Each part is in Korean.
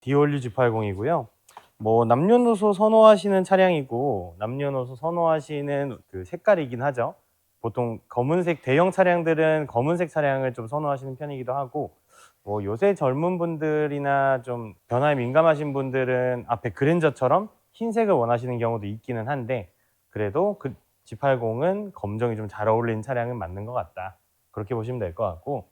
디올류 G80이고요. 뭐 남녀노소 선호하시는 차량이고 남녀노소 선호하시는 그 색깔이긴 하죠. 보통 검은색 대형 차량들은 검은색 차량을 좀 선호하시는 편이기도 하고, 뭐 요새 젊은 분들이나 좀 변화에 민감하신 분들은 앞에 그랜저처럼 흰색을 원하시는 경우도 있기는 한데, 그래도 그 G80은 검정이 좀 잘 어울리는 차량은 맞는 것 같다, 그렇게 보시면 될 것 같고,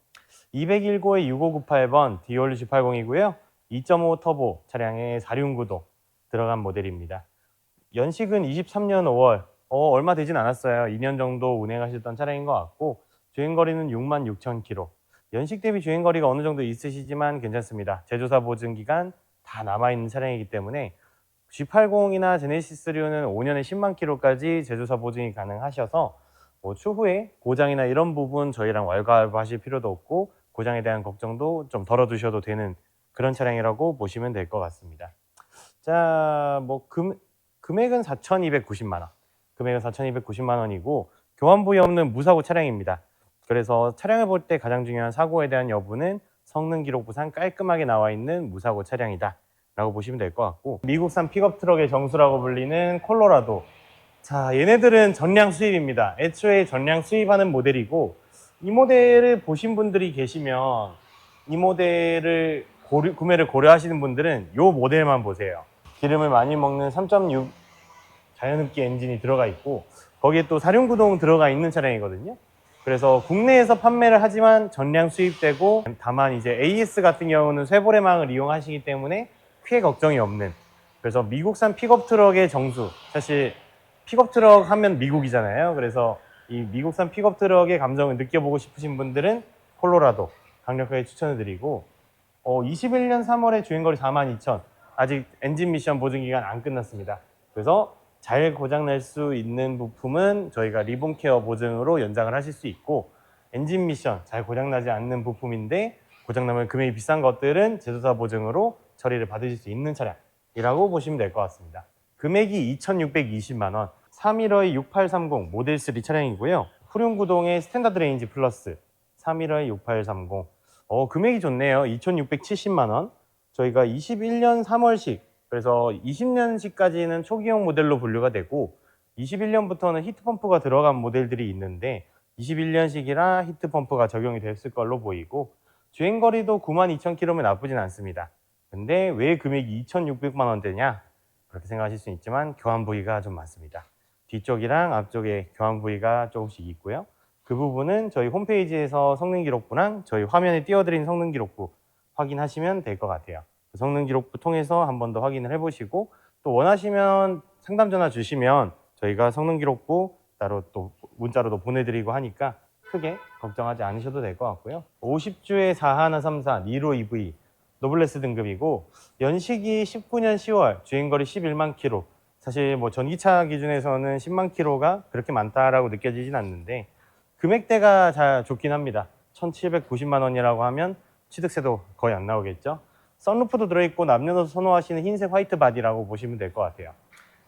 201고에 6598번 디올류 G80이고요. 2.5 터보 차량에 4륜구동 들어간 모델입니다. 연식은 23년 5월, 얼마 되진 않았어요. 2년 정도 운행하셨던 차량인 것 같고, 주행거리는 66,000km. 연식 대비 주행거리가 어느 정도 있으시지만 괜찮습니다. 제조사 보증 기간 다 남아있는 차량이기 때문에 G80이나 제네시스3는 5년에 10만 km까지 제조사 보증이 가능하셔서 뭐 추후에 고장이나 이런 부분 저희랑 왈가왈부하실 필요도 없고, 고장에 대한 걱정도 좀 덜어두셔도 되는 그런 차량이라고 보시면 될 것 같습니다. 자, 뭐 금액은 4,290만 원. 금액은 4,290만 원이고 교환 부위 없는 무사고 차량입니다. 그래서 차량을 볼 때 가장 중요한 사고에 대한 여부는 성능 기록부상 깔끔하게 나와 있는 무사고 차량이다 라고 보시면 될 것 같고, 미국산 픽업 트럭의 정수라고 불리는 콜로라도. 자, 얘네들은 전량 수입입니다. 애초에 전량 수입하는 모델이고, 이 모델을 보신 분들이 계시면 이 모델을 구매를 고려하시는 분들은 이 모델만 보세요. 기름을 많이 먹는 3.6 자연흡기 엔진이 들어가 있고, 거기에 또 사륜구동 들어가 있는 차량이거든요. 그래서 국내에서 판매를 하지만 전량 수입되고, 다만 이제 AS 같은 경우는 쇠보레망을 이용하시기 때문에 크게 걱정이 없는, 그래서 미국산 픽업 트럭의 정수. 사실 픽업 트럭 하면 미국이잖아요. 그래서 이 미국산 픽업 트럭의 감정을 느껴보고 싶으신 분들은 콜로라도 강력하게 추천을 드리고, 21년 3월에 주행거리 42,000, 아직 엔진 미션 보증 기간 안 끝났습니다. 그래서 잘 고장날 수 있는 부품은 저희가 리본 케어 보증으로 연장을 하실 수 있고, 엔진 미션 잘 고장나지 않는 부품인데 고장나면 금액이 비싼 것들은 제조사 보증으로 처리를 받으실 수 있는 차량이라고 보시면 될 것 같습니다. 금액이 2,620만 원, 315의 6830 모델 3 차량이고요. 후륜구동의 스탠다드 레인지 플러스 315의 6830. 금액이 좋네요. 2,670만 원. 저희가 21년 3월식, 그래서 20년식까지는 초기형 모델로 분류가 되고 21년부터는 히트펌프가 들어간 모델들이 있는데 21년식이라 히트펌프가 적용이 됐을 걸로 보이고, 주행거리도 92,000km면 나쁘진 않습니다. 근데 왜 금액이 2,600만 원대냐? 그렇게 생각하실 수 있지만 교환 부위가 좀 많습니다. 뒤쪽이랑 앞쪽에 교환 부위가 조금씩 있고요. 그 부분은 저희 홈페이지에서 성능 기록부랑 저희 화면에 띄워드린 성능 기록부 확인하시면 될 것 같아요. 그 성능 기록부 통해서 한 번 더 확인을 해보시고, 또 원하시면 상담 전화 주시면 저희가 성능 기록부 따로 또 문자로도 보내드리고 하니까 크게 걱정하지 않으셔도 될 것 같고요. 50주의 4134 니로 EV 노블레스 등급이고, 연식이 19년 10월, 주행거리 11만 km. 사실 뭐 전기차 기준에서는 10만 km가 그렇게 많다라고 느껴지진 않는데 금액대가 잘 좋긴 합니다. 1,790만 원이라고 하면 취득세도 거의 안 나오겠죠. 선루프도 들어있고 남녀노소 선호하시는 흰색 화이트 바디라고 보시면 될 것 같아요.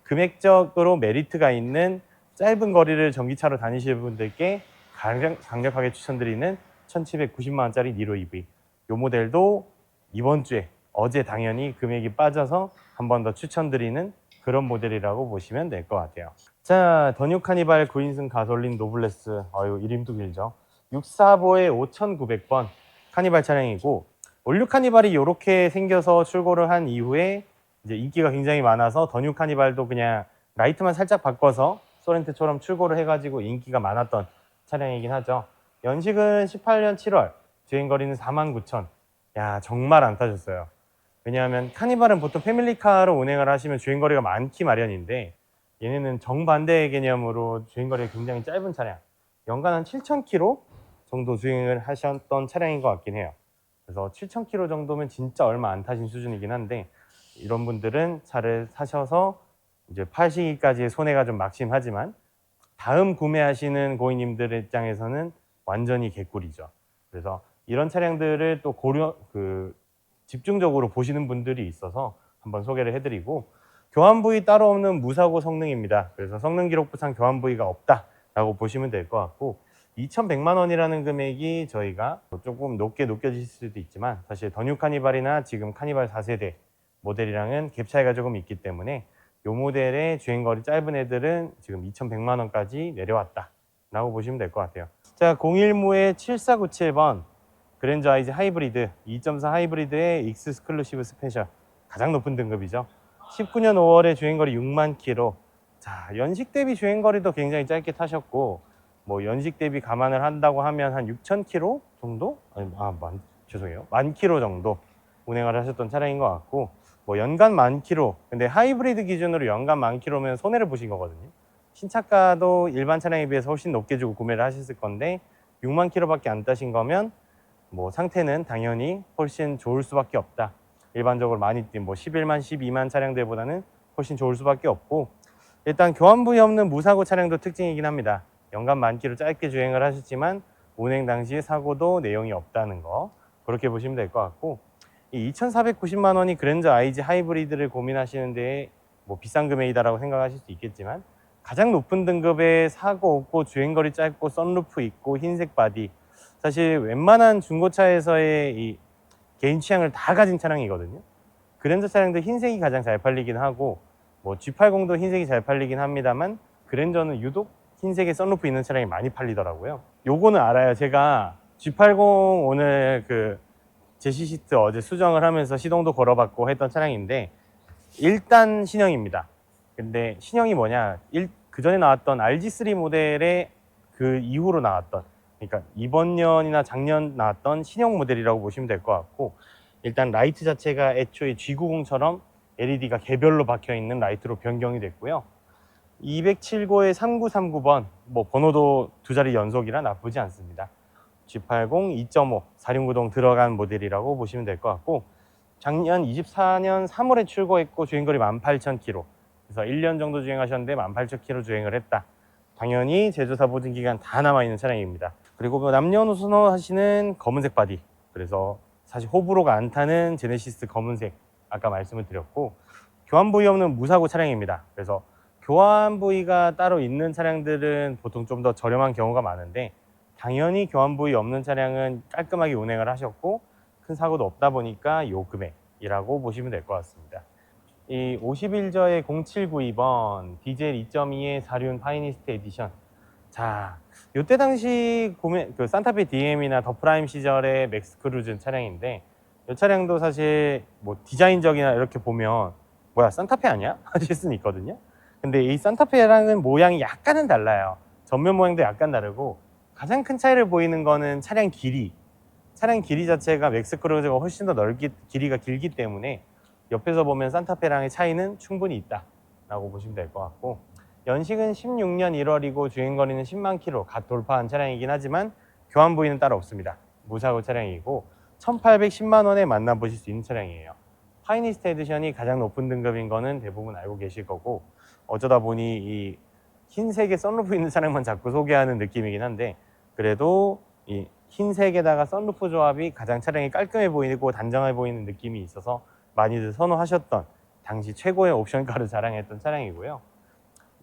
금액적으로 메리트가 있는 짧은 거리를 전기차로 다니시는 분들께 가장 강력하게 추천드리는 1,790만 원짜리 니로 EV. 이 모델도 이번 주에, 어제 당연히 금액이 빠져서 한 번 더 추천드리는 그런 모델이라고 보시면 될 것 같아요. 자, 더뉴 카니발 9인승 가솔린 노블레스. 이름도 길죠. 645에 5,900번 카니발 차량이고, 올류 카니발이 이렇게 생겨서 출고를 한 이후에 이제 인기가 굉장히 많아서 더뉴 카니발도 그냥 라이트만 살짝 바꿔서 소렌트처럼 출고를 해가지고 인기가 많았던 차량이긴 하죠. 연식은 18년 7월, 주행거리는 49,000. 야, 정말 안 타셨어요. 왜냐하면 카니발은 보통 패밀리카로 운행을 하시면 주행거리가 많기 마련인데, 얘네는 정반대의 개념으로 주행거리가 굉장히 짧은 차량, 연간 한 7,000km 정도 주행을 하셨던 차량인 것 같긴 해요. 그래서 7,000km 정도면 진짜 얼마 안 타신 수준이긴 한데, 이런 분들은 차를 사셔서 이제 파시기까지의 손해가 좀 막심하지만 다음 구매하시는 고객님들 입장에서는 완전히 개꿀이죠. 그래서 이런 차량들을 또 집중적으로 보시는 분들이 있어서 한번 소개를 해드리고, 교환 부위 따로 없는 무사고 성능입니다. 그래서 성능 기록부상 교환 부위가 없다라고 보시면 될 것 같고, 2,100만 원이라는 금액이 저희가 조금 높게 느껴질 수도 있지만 사실 더뉴 카니발이나 지금 카니발 4세대 모델이랑은 갭 차이가 조금 있기 때문에 이 모델의 주행거리 짧은 애들은 지금 2,100만 원까지 내려왔다 라고 보시면 될 것 같아요. 자, 015의 7497번 그랜저 IZ 하이브리드 2.4 하이브리드의 익스클루시브 스페셜 가장 높은 등급이죠. 19년 5월에 주행거리 6만 킬로. 자, 연식 대비 주행거리도 굉장히 짧게 타셨고 뭐 연식 대비 감안을 한다고 하면 한 6천 킬로 정도? 죄송해요. 1만 킬로 정도 운행을 하셨던 차량인 것 같고 뭐 연간 1만 킬로. 근데 하이브리드 기준으로 연간 1만 킬로면 손해를 보신 거거든요. 신차가도 일반 차량에 비해서 훨씬 높게 주고 구매를 하셨을 건데 6만 킬로밖에 안 따신 거면 뭐 상태는 당연히 훨씬 좋을 수밖에 없다. 일반적으로 많이 뛴 뭐 11만, 12만 차량들보다는 훨씬 좋을 수밖에 없고 일단 교환 부위 없는 무사고 차량도 특징이긴 합니다. 연간 1만 킬로 짧게 주행을 하셨지만 운행 당시에 사고도 내용이 없다는 거 그렇게 보시면 될 것 같고 이 2,490만 원이 그랜저 IZ 하이브리드를 고민하시는데 뭐 비싼 금액이다라고 생각하실 수 있겠지만 가장 높은 등급의 사고 없고 주행거리 짧고 썬루프 있고 흰색 바디 사실 웬만한 중고차에서의 이 개인 취향을 다 가진 차량이거든요. 그랜저 차량도 흰색이 가장 잘 팔리긴 하고 뭐 G80도 흰색이 잘 팔리긴 합니다만 그랜저는 유독 흰색에 썬루프 있는 차량이 많이 팔리더라고요. 요거는 알아요. 제가 G80 오늘 그 제시 시트 어제 수정을 하면서 시동도 걸어봤고 했던 차량인데 일단 신형입니다. 근데 신형이 뭐냐? 그 전에 나왔던 RG3 모델의 그 이후로 나왔던 그러니까 이번 년이나 작년 나왔던 신형 모델이라고 보시면 될 것 같고 일단 라이트 자체가 애초에 G90처럼 LED가 개별로 박혀 있는 라이트로 변경이 됐고요. 207고에 3939번 뭐 번호도 두 자리 연속이라 나쁘지 않습니다. G80 2.5 4륜구동 들어간 모델이라고 보시면 될 것 같고 작년 24년 3월에 출고했고 주행거리 18,000km 그래서 1년 정도 주행하셨는데 18,000km 주행을 했다. 당연히 제조사 보증 기간 다 남아있는 차량입니다. 그리고 뭐 남녀노소 선호하시는 검은색 바디 그래서 사실 호불호가 안 타는 제네시스 검은색 아까 말씀을 드렸고 교환 부위 없는 무사고 차량입니다. 그래서 교환 부위가 따로 있는 차량들은 보통 좀 더 저렴한 경우가 많은데 당연히 교환 부위 없는 차량은 깔끔하게 운행을 하셨고 큰 사고도 없다 보니까 요 금액이라고 보시면 될 것 같습니다. 이 51저의 0792번 디젤 2.2의 4륜 파이니스트 에디션. 자, 요때 당시 그 산타페 DM이나 더 프라임 시절의 맥스 크루즈 차량인데 이 차량도 사실 뭐 디자인적이나 이렇게 보면 뭐야 산타페 아니야? 하실 수는 있거든요. 근데 이 산타페랑은 모양이 약간은 달라요. 전면 모양도 약간 다르고 가장 큰 차이를 보이는 거는 차량 길이 자체가 맥스 크루즈가 훨씬 더 길이가 길기 때문에 옆에서 보면 산타페랑의 차이는 충분히 있다 라고 보시면 될 것 같고 연식은 16년 1월이고 주행거리는 10만 킬로 갓 돌파한 차량이긴 하지만 교환 부위는 따로 없습니다. 무사고 차량이고 1,810만 원에 만나보실 수 있는 차량이에요. 파이니스트 에디션이 가장 높은 등급인 거는 대부분 알고 계실 거고 어쩌다 보니 이 흰색에 썬루프 있는 차량만 자꾸 소개하는 느낌이긴 한데 그래도 이 흰색에다가 썬루프 조합이 가장 차량이 깔끔해 보이고 단정해 보이는 느낌이 있어서 많이들 선호하셨던 당시 최고의 옵션가를 자랑했던 차량이고요.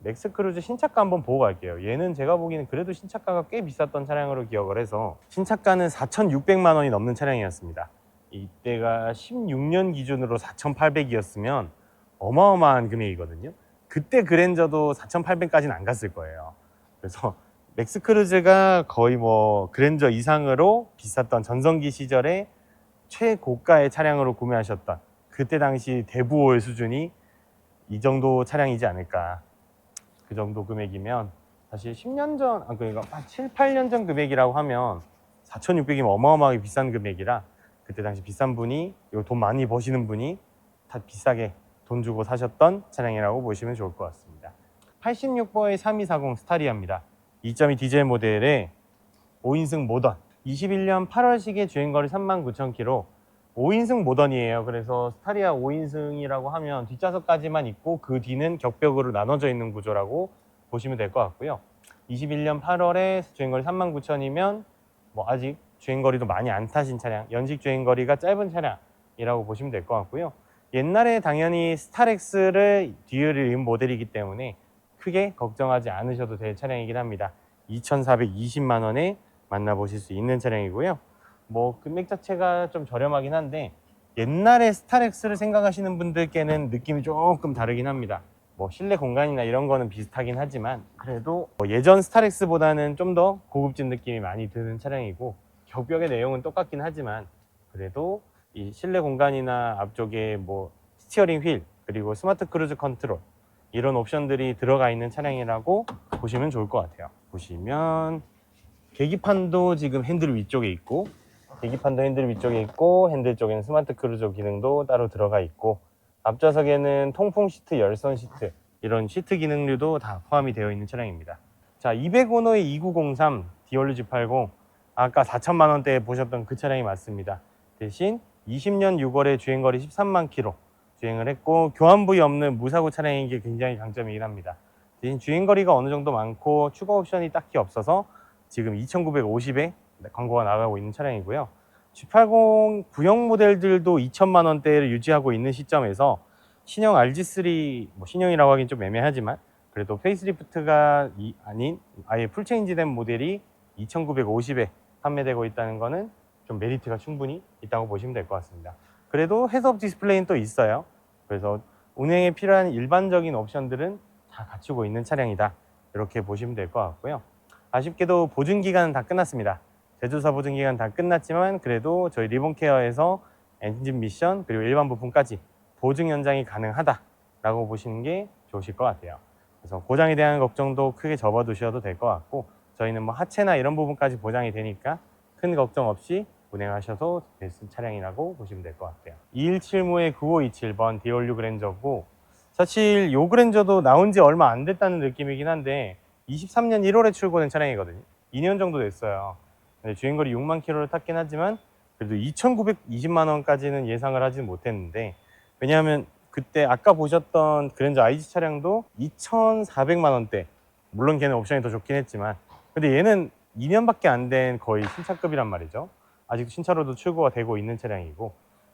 맥스 크루즈 신차가 한번 보고 갈게요. 얘는 제가 보기에는 그래도 신차가가 꽤 비쌌던 차량으로 기억을 해서 신차가는 4,600만 원이 넘는 차량이었습니다. 이때가 16년 기준으로 4,800이었으면 어마어마한 금액이거든요. 그때 그랜저도 4,800까지는 안 갔을 거예요. 그래서 맥스 크루즈가 거의 뭐 그랜저 이상으로 비쌌던 전성기 시절에 최고가의 차량으로 구매하셨던 그때 당시 대부호의 수준이 이 정도 차량이지 않을까. 그 정도 금액이면 사실 10년 전, 그러니까 한 7, 8년 전 금액이라고 하면 4,600이면 어마어마하게 비싼 금액이라 그때 당시 비싼 분이, 돈 많이 버시는 분이 다 비싸게 돈 주고 사셨던 차량이라고 보시면 좋을 것 같습니다. 86번의 3240 스타리아입니다. 2.2 디젤 모델의 5인승 모던 21년 8월식의 주행거리 39,000km 5인승 모던이에요. 그래서 스타리아 5인승이라고 하면 뒷좌석까지만 있고 그 뒤는 격벽으로 나눠져 있는 구조라고 보시면 될 것 같고요. 21년 8월에 주행거리 39,000이면 뭐 아직 주행거리도 많이 안 타신 차량, 연식 주행거리가 짧은 차량이라고 보시면 될 것 같고요. 옛날에 당연히 스타렉스를 뒤를 이은 모델이기 때문에 크게 걱정하지 않으셔도 될 차량이긴 합니다. 2,420만 원에 만나보실 수 있는 차량이고요. 뭐 금액 자체가 좀 저렴하긴 한데 옛날에 스타렉스를 생각하시는 분들께는 느낌이 조금 다르긴 합니다. 뭐 실내 공간이나 이런 거는 비슷하긴 하지만 그래도 뭐 예전 스타렉스보다는 좀 더 고급진 느낌이 많이 드는 차량이고, 격벽의 내용은 똑같긴 하지만 그래도 이 실내 공간이나 앞쪽에 뭐 스티어링 휠 그리고 스마트 크루즈 컨트롤 이런 옵션들이 들어가 있는 차량이라고 보시면 좋을 것 같아요. 보시면 계기판도 지금 핸들 위쪽에 있고, 계기판도 핸들 위쪽에 있고, 핸들 쪽에는 스마트 크루즈 기능도 따로 들어가 있고, 앞좌석에는 통풍 시트, 열선 시트 이런 시트 기능류도 다 포함이 되어 있는 차량입니다. 자, 200호노의 2903 디올류 G80, 아까 4천만 원대에 보셨던 그 차량이 맞습니다. 대신 20년 6월에 주행거리 13만 킬로 주행을 했고, 교환 부위 없는 무사고 차량인 게 굉장히 강점이긴 합니다. 대신 주행거리가 어느 정도 많고 추가 옵션이 딱히 없어서 지금 2,950에 광고가 나가고 있는 차량이고요. G80 구형 모델들도 2천만 원대를 유지하고 있는 시점에서 신형 RG3, 뭐 신형이라고 하긴 좀 애매하지만 그래도 페이스리프트가 아닌 아예 풀체인지 된 모델이 2,950에 판매되고 있다는 거는 좀 메리트가 충분히 있다고 보시면 될 것 같습니다. 그래도 헤드업 디스플레이는 또 있어요. 그래서 운행에 필요한 일반적인 옵션들은 다 갖추고 있는 차량이다, 이렇게 보시면 될 것 같고요. 아쉽게도 보증기간은 다 끝났습니다. 제조사 보증기간 다 끝났지만 그래도 저희 리본케어에서 엔진 미션 그리고 일반 부품까지 보증 연장이 가능하다라고 보시는 게 좋으실 것 같아요. 그래서 고장에 대한 걱정도 크게 접어두셔도 될 것 같고, 저희는 뭐 하체나 이런 부분까지 보장이 되니까 큰 걱정 없이 운행하셔도 될 차량이라고 보시면 될 것 같아요. 217모의 9527번 디올류 그랜저고, 사실 요 그랜저도 나온 지 얼마 안 됐다는 느낌이긴 한데 23년 1월에 출고된 차량이거든요. 2년 정도 됐어요. 주행거리 6만 킬로를 탔긴 하지만 그래도 2,920만 원까지는 예상을 하지 못했는데, 왜냐하면 그때 아까 보셨던 그랜저 IG 차량도 2,400만 원대, 물론 걔는 옵션이 더 좋긴 했지만 근데 얘는 2년밖에 안 된 거의 신차급이란 말이죠. 아직 신차로도 출고가 되고 있는 차량이고,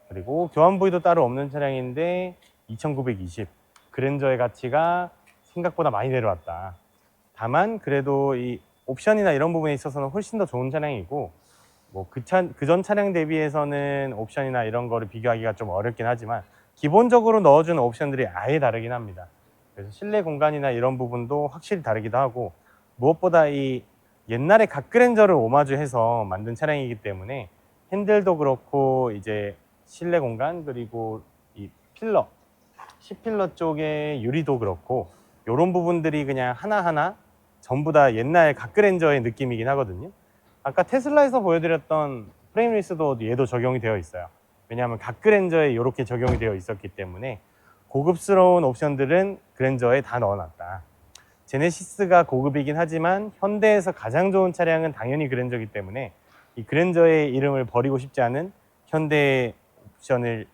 그리고 교환 부위도 따로 없는 차량인데 2,920, 그랜저의 가치가 생각보다 많이 내려왔다. 다만 그래도 이 옵션이나 이런 부분에 있어서는 훨씬 더 좋은 차량이고, 뭐 그전 차량 대비해서는 옵션이나 이런 거를 비교하기가 좀 어렵긴 하지만 기본적으로 넣어주는 옵션들이 아예 다르긴 합니다. 그래서 실내 공간이나 이런 부분도 확실히 다르기도 하고, 무엇보다 이 옛날에 갓그랜저를 오마주해서 만든 차량이기 때문에 핸들도 그렇고 이제 실내 공간 그리고 이 필러, C필러 쪽의 유리도 그렇고 이런 부분들이 그냥 하나하나 전부 다 옛날 갓그랜저의 느낌이긴 하거든요. 아까 테슬라에서 보여드렸던 프레임리스도 얘도 적용이 되어 있어요. 왜냐하면 갓그랜저에 이렇게 적용이 되어 있었기 때문에 고급스러운 옵션들은 그랜저에 다 넣어놨다. 제네시스가 고급이긴 하지만 현대에서 가장 좋은 차량은 당연히 그랜저이기 때문에 이 그랜저의 이름을 버리고 싶지 않은 현대 옵션을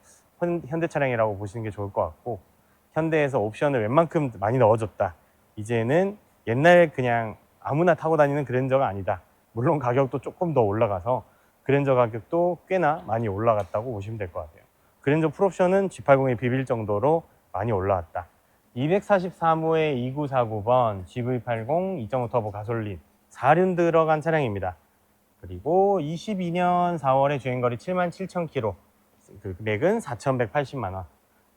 현대 차량이라고 보시는 게 좋을 것 같고, 현대에서 옵션을 웬만큼 많이 넣어줬다. 이제는 옛날 그냥 아무나 타고 다니는 그랜저가 아니다. 물론 가격도 조금 더 올라가서 그랜저 가격도 꽤나 많이 올라갔다고 보시면 될 것 같아요. 그랜저 풀옵션은 G80에 비빌 정도로 많이 올라왔다. 244호의 2949번 GV80 2.5 터보 가솔린 4륜 들어간 차량입니다. 그리고 22년 4월에 주행거리 77,000km, 그 금액은 4,180만 원.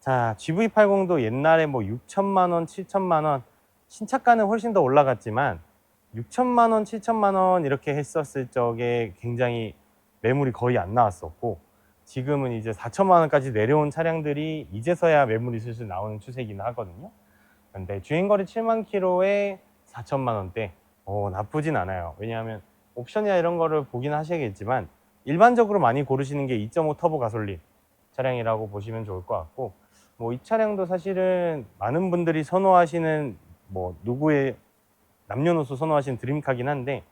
자, GV80도 옛날에 뭐 6천만 원, 7천만 원, 신차가는 훨씬 더 올라갔지만 6천만 원, 7천만 원 이렇게 했었을 적에 굉장히 매물이 거의 안 나왔었고, 지금은 이제 4천만 원까지 내려온 차량들이 이제서야 매물이 슬슬 나오는 추세이긴 하거든요. 근데 주행거리 7만 킬로에 4천만 원대, 나쁘진 않아요. 왜냐하면 옵션이나 이런 거를 보긴 하셔야겠지만 일반적으로 많이 고르시는 게 2.5 터보 가솔린 차량이라고 보시면 좋을 것 같고, 뭐 이 차량도 사실은 많은 분들이 선호하시는, 뭐 누구의 남녀노소 선호하시는 드림카긴 한데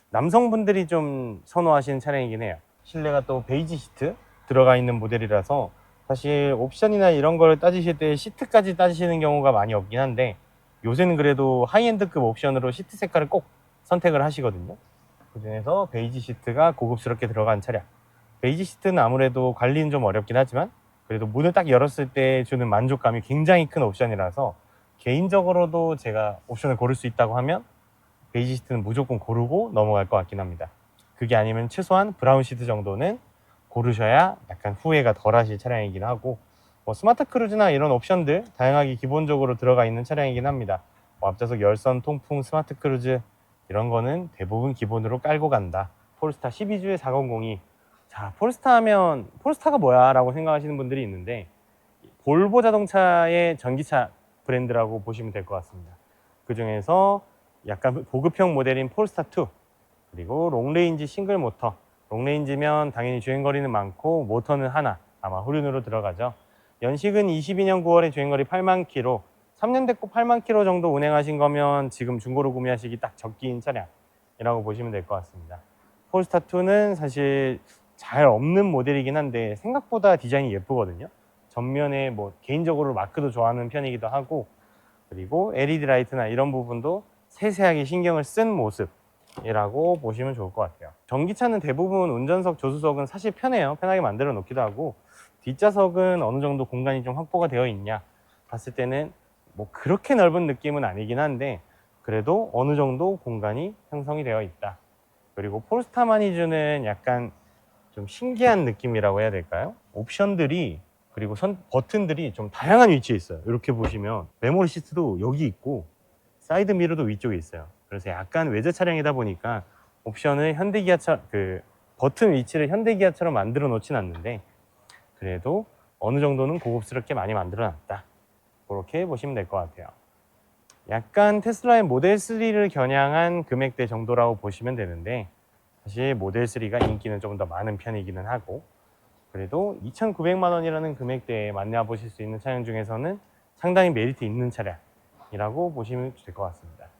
남성분들이 좀 선호하시는 차량이긴 해요. 실내가 또 베이지 시트 들어가 있는 모델이라서 사실 옵션이나 이런 거를 따지실 때 시트까지 따지시는 경우가 많이 없긴 한데, 요새는 그래도 하이엔드급 옵션으로 시트 색깔을 꼭 선택을 하시거든요. 그중에서 베이지 시트가 고급스럽게 들어간 차량. 베이지 시트는 아무래도 관리는 좀 어렵긴 하지만 그래도 문을 딱 열었을 때 주는 만족감이 굉장히 큰 옵션이라서 개인적으로도 제가 옵션을 고를 수 있다고 하면 베이지 시트는 무조건 고르고 넘어갈 것 같긴 합니다. 그게 아니면 최소한 브라운 시트 정도는 고르셔야 약간 후회가 덜 하실 차량이긴 하고, 뭐 스마트 크루즈나 이런 옵션들 다양하게 기본적으로 들어가 있는 차량이긴 합니다. 뭐 앞좌석 열선, 통풍, 스마트 크루즈 이런 거는 대부분 기본으로 깔고 간다. 폴스타 12주에 400이, 자, 폴스타 하면 폴스타가 뭐야 라고 생각하시는 분들이 있는데, 볼보 자동차의 전기차 브랜드라고 보시면 될 것 같습니다. 그 중에서 약간 고급형 모델인 폴스타2, 그리고 롱레인지 싱글 모터, 롱레인지면 당연히 주행거리는 많고 모터는 하나, 아마 후륜으로 들어가죠. 연식은 22년 9월에 주행거리 8만 킬로, 3년 됐고 8만 킬로 정도 운행하신 거면 지금 중고로 구매하시기 딱 적기인 차량이라고 보시면 될 것 같습니다. 폴스타2는 사실 잘 없는 모델이긴 한데 생각보다 디자인이 예쁘거든요. 전면에 뭐 개인적으로 마크도 좋아하는 편이기도 하고, 그리고 LED 라이트나 이런 부분도 세세하게 신경을 쓴 모습이라고 보시면 좋을 것 같아요. 전기차는 대부분 운전석, 조수석은 사실 편해요. 편하게 만들어 놓기도 하고, 뒷좌석은 어느 정도 공간이 좀 확보가 되어 있냐 봤을 때는 뭐 그렇게 넓은 느낌은 아니긴 한데 그래도 어느 정도 공간이 형성이 되어 있다. 그리고 폴스타만이 주는 약간 좀 신기한 느낌이라고 해야 될까요? 옵션들이, 그리고 버튼들이 좀 다양한 위치에 있어요. 이렇게 보시면 메모리 시트도 여기 있고 사이드 미러도 위쪽에 있어요. 그래서 약간 외제 차량이다 보니까 옵션을 현대기아차 버튼 위치를 현대기아처럼 만들어 놓진 않는데 그래도 어느 정도는 고급스럽게 많이 만들어 놨다. 그렇게 보시면 될 것 같아요. 약간 테슬라의 모델 3를 겨냥한 금액대 정도라고 보시면 되는데, 사실 모델 3가 인기는 좀 더 많은 편이기는 하고, 그래도 2,900만 원이라는 금액대에 만나보실 수 있는 차량 중에서는 상당히 메리트 있는 차량이라고 보시면 될 것 같습니다.